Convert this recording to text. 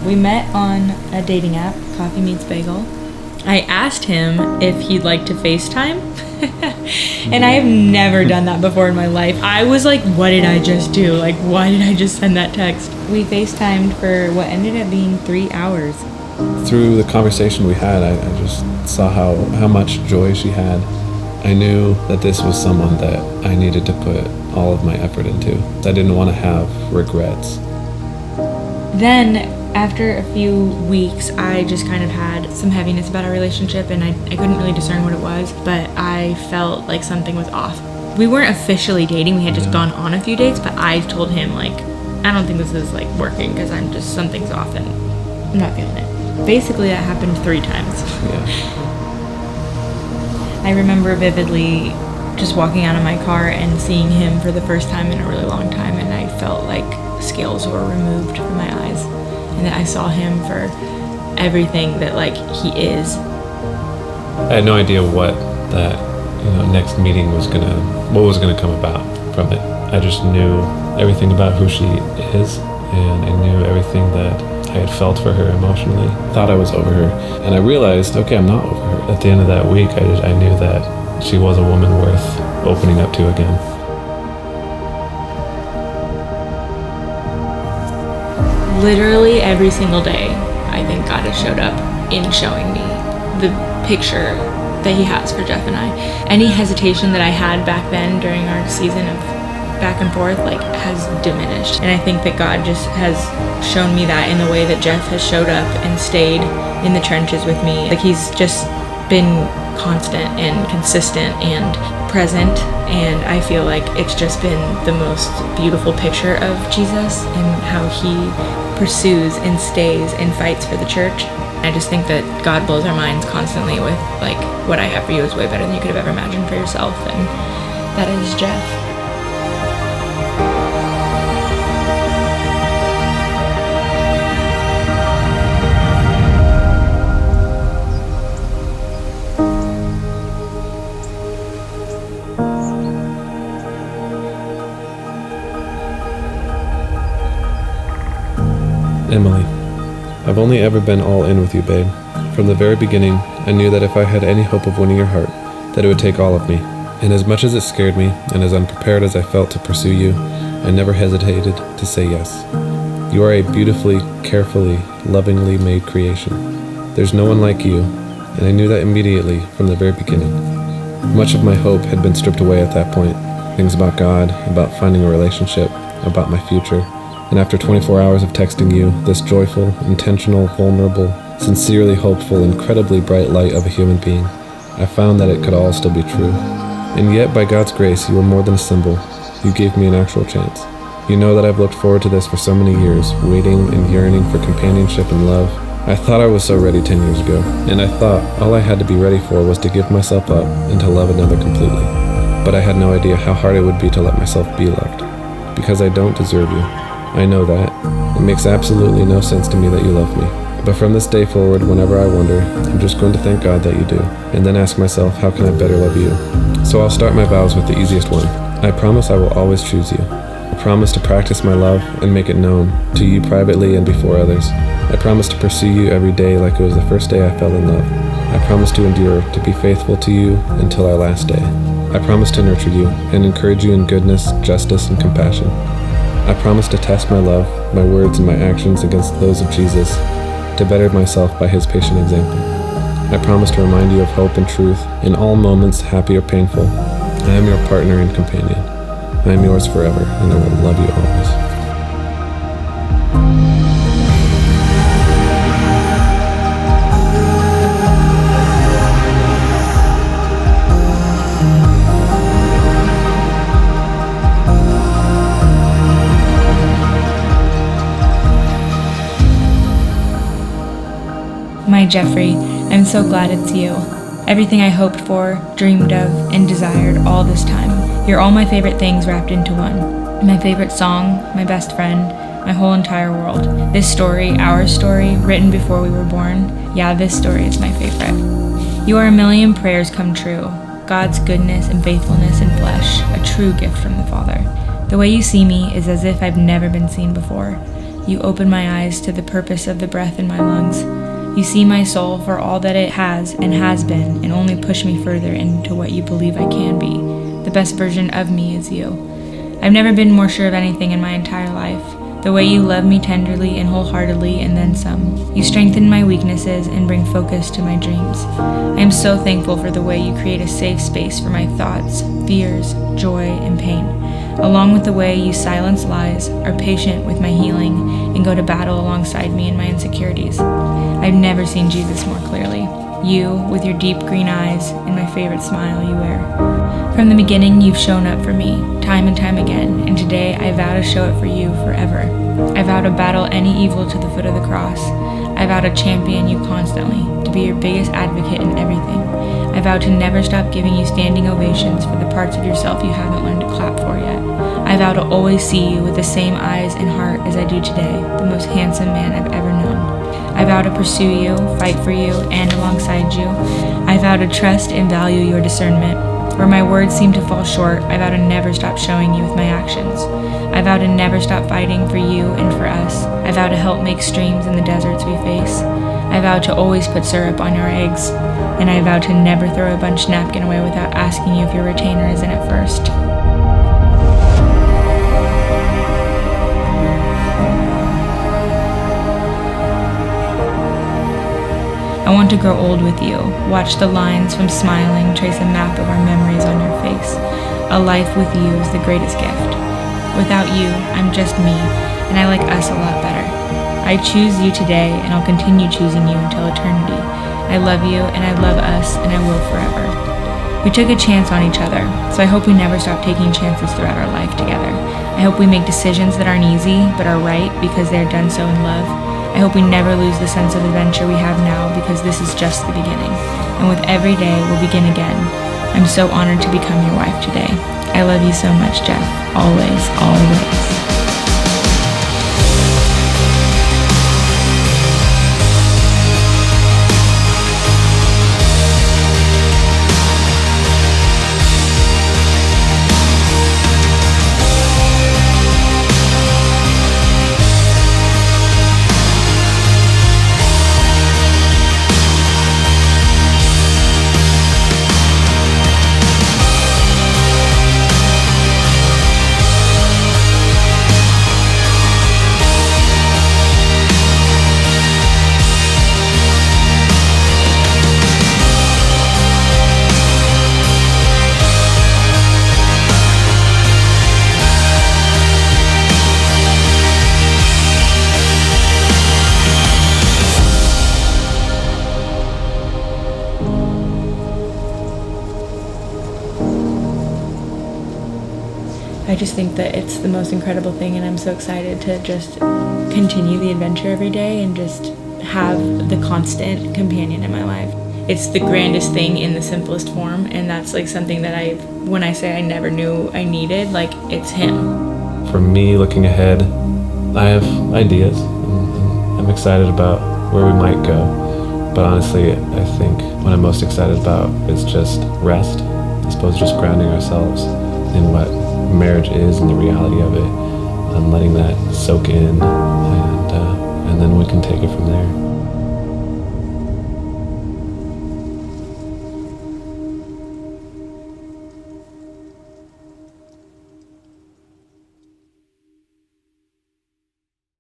We met on a dating app, Coffee Meets Bagel. I asked him if he'd like to FaceTime. And I have never done that before in my life. I was like, what did I just do? Like, why did I just send that text? We FaceTimed for what ended up being 3 hours. Through the conversation we had, I just saw how much joy she had. I knew that this was someone that I needed to put all of my effort into. I didn't want to have regrets. Then, after a few weeks, I just kind of had some heaviness about our relationship, and I couldn't really discern what it was, but I felt like something was off. We weren't officially dating, we had just gone on a few dates, but I told him, like, I don't think this is, like, working, because something's off, and I'm not feeling it. Basically, that happened 3 times. Yeah. I remember vividly just walking out of my car and seeing him for the first time in a really long time, and I felt like scales were removed from my eyes, and that I saw him for everything that, like, he is. I had no idea what that next meeting was gonna come about from it. I just knew everything about who she is, and I knew everything that I had felt for her emotionally. Thought I was over her, and I realized, okay, I'm not over her. At the end of that week, I knew that she was a woman worth opening up to again. Literally every single day, I think God has showed up in showing me the picture that he has for Jeff and I. Any hesitation that I had back then during our season of back and forth, like, has diminished. And I think that God just has shown me that in the way that Jeff has showed up and stayed in the trenches with me. Like, he's just been constant and consistent and present, and I feel like it's just been the most beautiful picture of Jesus and how he pursues and stays and fights for the church. I just think that God blows our minds constantly with, like, what I have for you is way better than you could have ever imagined for yourself, and that is Jeff. Emily, I've only ever been all in with you, babe. From the very beginning, I knew that if I had any hope of winning your heart, that it would take all of me. And as much as it scared me, and as unprepared as I felt to pursue you, I never hesitated to say yes. You are a beautifully, carefully, lovingly made creation. There's no one like you, and I knew that immediately from the very beginning. Much of my hope had been stripped away at that point. Things about God, about finding a relationship, about my future. And after 24 hours of texting you, this joyful, intentional, vulnerable, sincerely hopeful, incredibly bright light of a human being, I found that it could all still be true. And yet, by God's grace, you were more than a symbol. You gave me an actual chance. You know that I've looked forward to this for so many years, waiting and yearning for companionship and love. I thought I was so ready 10 years ago, and I thought all I had to be ready for was to give myself up and to love another completely. But I had no idea how hard it would be to let myself be loved, because I don't deserve you. I know that. It makes absolutely no sense to me that you love me. But from this day forward, whenever I wonder, I'm just going to thank God that you do, and then ask myself, how can I better love you? So I'll start my vows with the easiest one. I promise I will always choose you. I promise to practice my love and make it known to you privately and before others. I promise to pursue you every day like it was the first day I fell in love. I promise to endure, to be faithful to you until our last day. I promise to nurture you and encourage you in goodness, justice, and compassion. I promise to test my love, my words, and my actions against those of Jesus, to better myself by his patient example. I promise to remind you of hope and truth in all moments, happy or painful. I am your partner and companion. I am yours forever, and I will love you always. My Jeffrey, I'm so glad it's you. Everything I hoped for, dreamed of, and desired all this time. You're all my favorite things wrapped into one. My favorite song, my best friend, my whole entire world. This story, our story, written before we were born, yeah, this story is my favorite. You are a million prayers come true. God's goodness and faithfulness in flesh, a true gift from the Father. The way you see me is as if I've never been seen before. You open my eyes to the purpose of the breath in my lungs. You see my soul for all that it has and has been, and only push me further into what you believe I can be. The best version of me is you. I've never been more sure of anything in my entire life. The way you love me tenderly and wholeheartedly, and then some. You strengthen my weaknesses and bring focus to my dreams. I am so thankful for the way you create a safe space for my thoughts, fears, joy, and pain, along with the way you silence lies, are patient with my healing, and go to battle alongside me in my insecurities. I've never seen Jesus more clearly. You, with your deep green eyes and my favorite smile you wear. From the beginning, you've shown up for me, time and time again, and today I vow to show up for you forever. I vow to battle any evil to the foot of the cross. I vow to champion you constantly, to be your biggest advocate in everything. I vow to never stop giving you standing ovations for the parts of yourself you haven't learned to clap for yet. I vow to always see you with the same eyes and heart as I do today, the most handsome man I've ever known. I vow to pursue you, fight for you, and alongside you. I vow to trust and value your discernment. Where my words seem to fall short, I vow to never stop showing you with my actions. I vow to never stop fighting for you and for us. I vow to help make streams in the deserts we face. I vow to always put syrup on your eggs. And I vow to never throw a bunched napkin away without asking you if your retainer is in it first. I want to grow old with you, watch the lines from smiling, trace a map of our memories on your face. A life with you is the greatest gift. Without you, I'm just me, and I like us a lot better. I choose you today, and I'll continue choosing you until eternity. I love you, and I love us, and I will forever. We took a chance on each other, so I hope we never stop taking chances throughout our life together. I hope we make decisions that aren't easy, but are right because they're done so in love. I hope we never lose the sense of adventure we have now because this is just the beginning. And with every day, we'll begin again. I'm so honored to become your wife today. I love you so much, Jeff. Always, always. I just think that it's the most incredible thing, and I'm so excited to just continue the adventure every day and just have the constant companion in my life. It's the grandest thing in the simplest form, and that's like something that when I say I never knew I needed, like it's him. For me, looking ahead, I have ideas, and I'm excited about where we might go. But honestly, I think what I'm most excited about is just rest. I suppose just grounding ourselves in what marriage is and the reality of it, and letting that soak in, and then we can take it from there.